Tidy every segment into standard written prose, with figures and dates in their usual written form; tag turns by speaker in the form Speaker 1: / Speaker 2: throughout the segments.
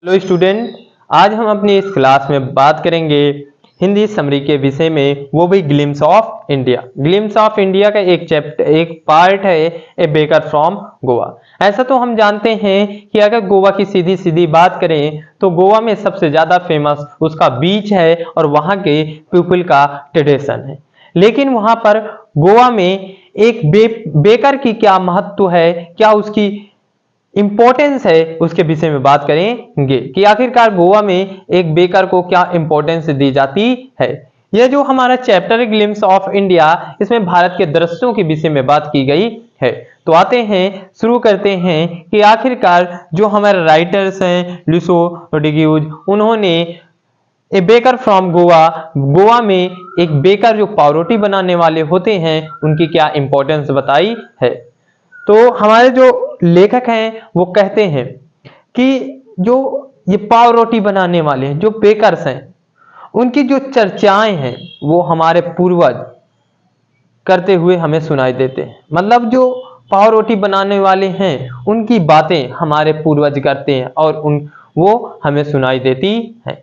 Speaker 1: Hello student. आज हम अपनी इस क्लास में बात करेंगे हिंदी समरी के विषय में, वो भी glimpse of India. Glimpse of India का एक पार्ट है ए बेकर फ्रॉम गोवा। ऐसा तो हम जानते हैं कि अगर गोवा की सीधी सीधी बात करें तो गोवा में सबसे ज्यादा फेमस उसका बीच है और वहां के पीपल का ट्रेडिशन है। लेकिन वहां पर गोवा में एक बेकर की क्या महत्व है, क्या उसकी इंपॉर्टेंस है, उसके विषय में बात करेंगे कि आखिरकार गोवा में एक बेकर को क्या इंपॉर्टेंस दी जाती है। यह जो हमारा चैप्टर है ग्लिम्स ऑफ इंडिया, इसमें भारत के दृश्यों के विषय में बात की गई है। तो आते हैं, शुरू करते हैं कि आखिरकार जो हमारे राइटर्स हैं लुसो रोड्रिग्यूज, उन्होंने ए बेकर फ्रॉम गोवा, गोवा में एक बेकर जो पावरोटी बनाने वाले होते हैं उनकी क्या इंपॉर्टेंस बताई है। तो हमारे जो लेखक हैं वो कहते हैं कि जो ये पाव रोटी बनाने वाले हैं, जो बेकर्स हैं, उनकी जो चर्चाएं हैं वो हमारे पूर्वज करते हुए हमें सुनाई देते हैं। मतलब जो पाव रोटी बनाने वाले हैं उनकी बातें हमारे पूर्वज करते हैं और वो हमें सुनाई देती हैं।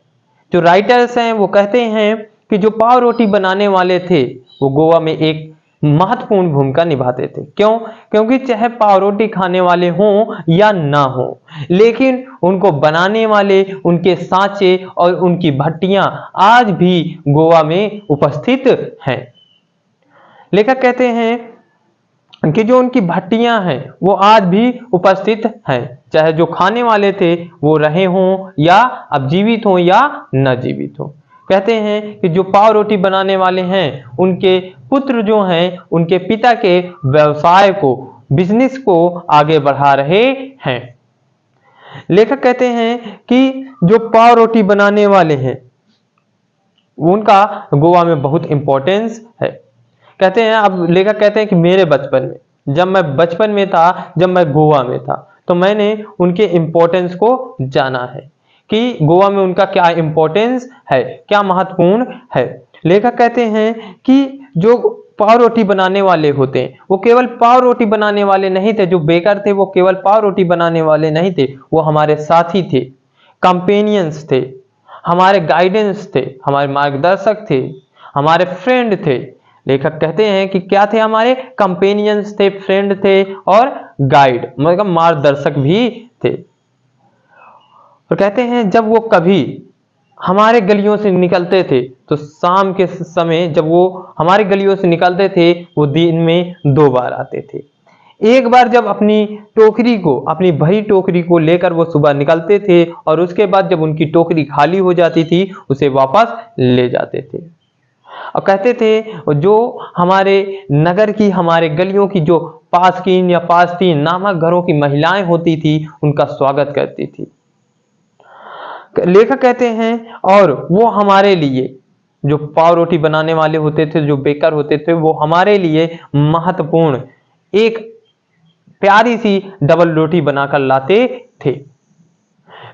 Speaker 1: जो राइटर्स हैं वो कहते हैं कि जो पाव रोटी बनाने वाले थे वो गोवा में एक महत्वपूर्ण भूमिका निभाते थे। क्यों? क्योंकि चाहे पाव रोटी खाने वाले हों या ना हो, लेकिन उनको बनाने वाले, उनके सांचे और उनकी भट्टियां आज भी गोवा में उपस्थित हैं। लेखक कहते हैं कि जो उनकी भट्टियां हैं वो आज भी उपस्थित हैं, चाहे जो खाने वाले थे वो रहे हों या अब जीवित हों या न जीवित हों। कहते हैं कि जो पाव रोटी बनाने वाले हैं उनके पुत्र जो हैं उनके पिता के व्यवसाय को, बिजनेस को आगे बढ़ा रहे हैं। लेखक कहते हैं कि जो पाव रोटी बनाने वाले हैं उनका गोवा में बहुत इंपॉर्टेंस है। कहते हैं, अब लेखक कहते हैं कि मेरे बचपन में, जब मैं बचपन में था, जब मैं गोवा में था, तो मैंने उनके इंपॉर्टेंस को जाना है कि गोवा में उनका क्या इंपॉर्टेंस है, क्या महत्वपूर्ण है। लेखक कहते हैं कि जो पाव रोटी बनाने वाले होते हैं वो केवल पाव रोटी बनाने वाले नहीं थे, जो बेकर थे वो केवल पाव रोटी बनाने वाले नहीं थे, वो हमारे साथी थे, कंपेनियंस थे, हमारे गाइडेंस थे, हमारे मार्गदर्शक थे, हमारे फ्रेंड थे। लेखक कहते हैं कि क्या थे, हमारे कंपेनियंस थे, फ्रेंड थे और गाइड मतलब मार्गदर्शक भी थे। और कहते हैं जब वो कभी हमारे गलियों से निकलते थे तो शाम के समय जब वो हमारे गलियों से निकलते थे वो दिन में 2 बार आते थे। एक बार जब अपनी टोकरी को, अपनी भरी टोकरी को लेकर वो सुबह निकलते थे और उसके बाद जब उनकी टोकरी खाली हो जाती थी उसे वापस ले जाते थे। और कहते थे जो हमारे नगर की, हमारे गलियों की जो पासकीन या पासतीन नामक घरों की महिलाएं होती थी उनका स्वागत करती थी। लेखक कहते हैं और वो हमारे लिए, जो पाव रोटी बनाने वाले होते थे, जो बेकर होते थे, वो हमारे लिए महत्वपूर्ण एक प्यारी सी डबल रोटी बनाकर लाते थे।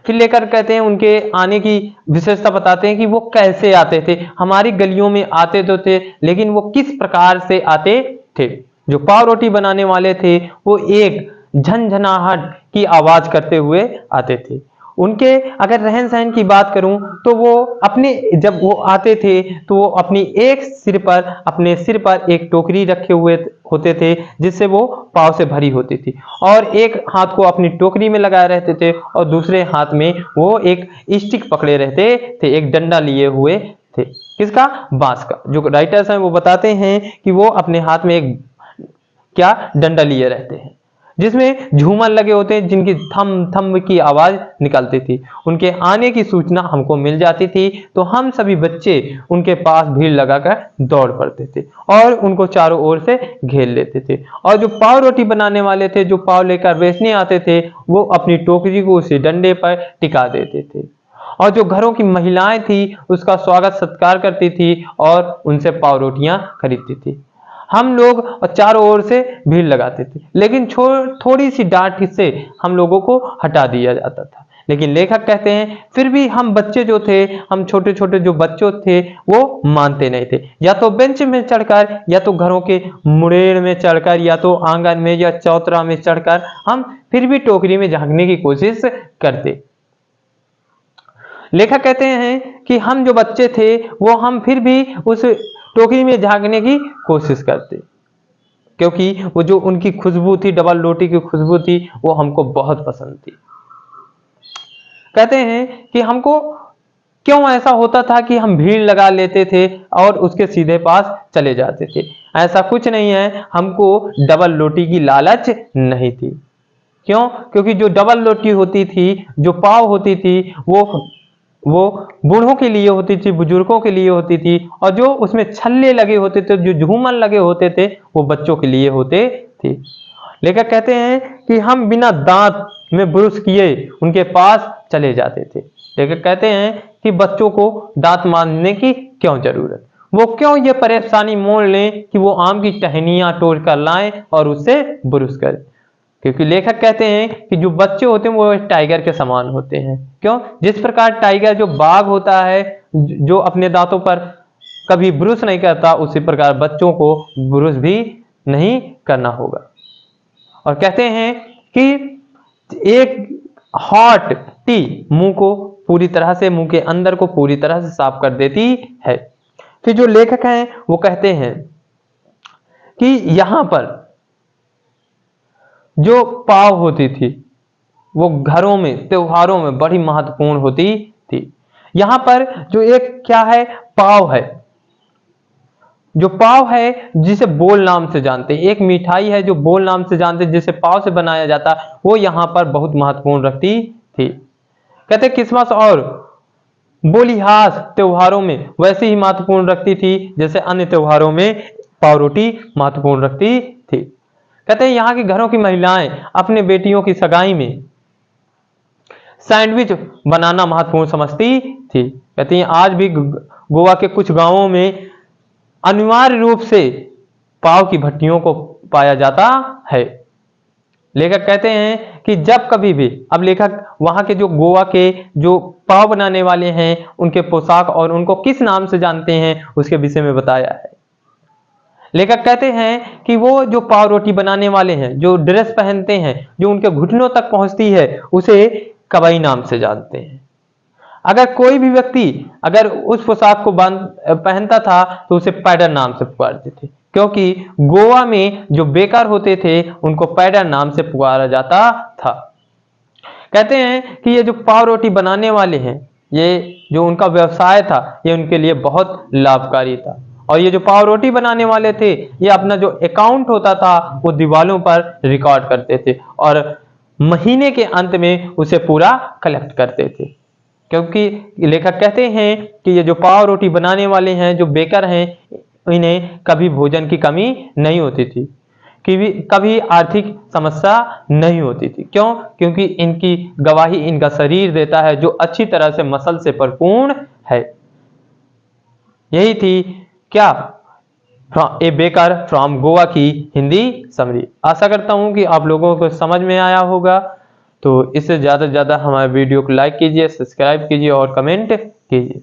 Speaker 1: फिर लेकर कहते हैं उनके आने की विशेषता बताते हैं कि वो कैसे आते थे। हमारी गलियों में आते तो थे, लेकिन वो किस प्रकार से आते थे। जो पाव रोटी बनाने वाले थे वो एक झनझनाहट की आवाज करते हुए आते थे। उनके अगर रहन सहन की बात करूं तो वो अपने, जब वो आते थे तो वो अपने सिर पर एक टोकरी रखे हुए होते थे जिससे वो पाव से भरी होती थी, और एक हाथ को अपनी टोकरी में लगाए रहते थे और दूसरे हाथ में वो एक स्टिक पकड़े रहते थे, एक डंडा लिए हुए थे। किसका? बांस का। जो राइटर्स हैं वो बताते हैं कि वो अपने हाथ में एक क्या डंडा लिए रहते हैं जिसमें झूमर लगे होते हैं, जिनकी थम थम की आवाज निकलती थी। उनके आने की सूचना हमको मिल जाती थी तो हम सभी बच्चे उनके पास भीड़ लगाकर दौड़ पड़ते थे और उनको चारों ओर से घेर लेते थे। और जो पाव रोटी बनाने वाले थे, जो पाव लेकर बेचने आते थे, वो अपनी टोकरी को उसी डंडे पर टिका देते थे और जो घरों की महिलाएं थी उसका स्वागत सत्कार करती थी और उनसे पाव रोटियां खरीदती थी। हम लोग चारों ओर से भीड़ लगाते थे, लेकिन थोड़ी सी डांट से हम लोगों को हटा दिया जाता था। लेकिन लेखक कहते हैं फिर भी हम बच्चे जो थे, हम छोटे छोटे जो बच्चे थे, वो मानते नहीं थे। या तो बेंच में चढ़कर, या तो घरों के मुड़ेर में चढ़कर, या तो आंगन में या चौतरा में चढ़कर हम फिर भी टोकरी में झांकने की कोशिश करते। लेखक कहते हैं कि हम जो बच्चे थे वो हम फिर भी उस टोकरी में झांकने की कोशिश करते, क्योंकि वो जो उनकी खुशबू थी, डबल रोटी की खुशबू थी, वो हमको बहुत पसंद थी। कहते हैं कि हमको क्यों ऐसा होता था कि हम भीड़ लगा लेते थे और उसके सीधे पास चले जाते थे। ऐसा कुछ नहीं है, हमको डबल रोटी की लालच नहीं थी। क्यों? क्योंकि जो डबल रोटी होती थी, जो पाव होती थी, वो बूढ़ों के लिए होती थी, बुजुर्गों के लिए होती थी, और जो उसमें छल्ले लगे होते थे, जो झूमर लगे होते थे, वो बच्चों के लिए होते थे। लेखक कहते हैं कि हम बिना दांत में ब्रश किए उनके पास चले जाते थे। लेखक कहते हैं कि बच्चों को दांत मांजने की क्यों जरूरत, वो क्यों ये परेशानी मोल लें कि वो आम की टहनियां तोड़ कर लाएं और उससे ब्रश करें। क्योंकि लेखक कहते हैं कि जो बच्चे होते हैं वो टाइगर के समान होते हैं। क्यों? जिस प्रकार टाइगर जो बाघ होता है, जो अपने दांतों पर कभी ब्रश नहीं करता, उसी प्रकार बच्चों को ब्रश भी नहीं करना होगा। और कहते हैं कि एक हॉट टी मुंह को पूरी तरह से, मुंह के अंदर को पूरी तरह से साफ कर देती है। फिर जो लेखक हैं वो कहते हैं कि यहां पर जो पाव होती थी वो घरों में, त्योहारों में बड़ी महत्वपूर्ण होती थी। यहां पर जो एक क्या है, पाव है, जो पाव है जिसे बोल नाम से जानते हैं, एक मिठाई है जो बोल नाम से जानते हैं, जिसे पाव से बनाया जाता, वो यहां पर बहुत महत्वपूर्ण रखती थी। कहते क्रिसमस और बोलिहास त्योहारों में वैसे ही महत्वपूर्ण रखती थी जैसे अन्य त्योहारों में पाव रोटी महत्वपूर्ण रखती थी। कहते हैं यहाँ की घरों की महिलाएं अपने बेटियों की सगाई में सैंडविच बनाना महत्वपूर्ण समझती थी। कहती हैं आज भी गोवा के कुछ गांवों में अनिवार्य रूप से पाव की भट्टियों को पाया जाता है। लेखक कहते हैं कि जब कभी भी, अब लेखक वहां के जो गोवा के जो पाव बनाने वाले हैं उनके पोशाक और उनको किस नाम से जानते हैं उसके विषय में बताया है। लेखक कहते हैं कि वो जो पाव रोटी बनाने वाले हैं, जो ड्रेस पहनते हैं जो उनके घुटनों तक पहुंचती है, उसे कबाई नाम से जानते हैं। अगर कोई भी व्यक्ति अगर उस पोशाक को पहनता था तो उसे पैडर नाम से पुकारते थे, क्योंकि गोवा में जो बेकार होते थे उनको पैडर नाम से पुकारा जाता था। कहते हैं कि ये जो पाव रोटी बनाने वाले हैं, ये जो उनका व्यवसाय था, ये उनके लिए बहुत लाभकारी था। और ये जो पाव रोटी बनाने वाले थे, ये अपना जो अकाउंट होता था वो दीवालों पर रिकॉर्ड करते थे और महीने के अंत में उसे पूरा कलेक्ट करते थे। क्योंकि लेखक कहते हैं कि ये जो पाव रोटी बनाने वाले हैं, जो बेकर हैं, इन्हें कभी भोजन की कमी नहीं होती थी, कभी आर्थिक समस्या नहीं होती थी। क्यों? क्योंकि इनकी गवाही इनका शरीर देता है जो अच्छी तरह से मसल से परिपूर्ण है। यही थी क्या ए बेकर फ्रॉम गोवा की हिंदी समरी। आशा करता हूं कि आप लोगों को समझ में आया होगा। तो इससे ज़्यादा से ज़्यादा हमारे वीडियो को लाइक कीजिए, सब्सक्राइब कीजिए और कमेंट कीजिए।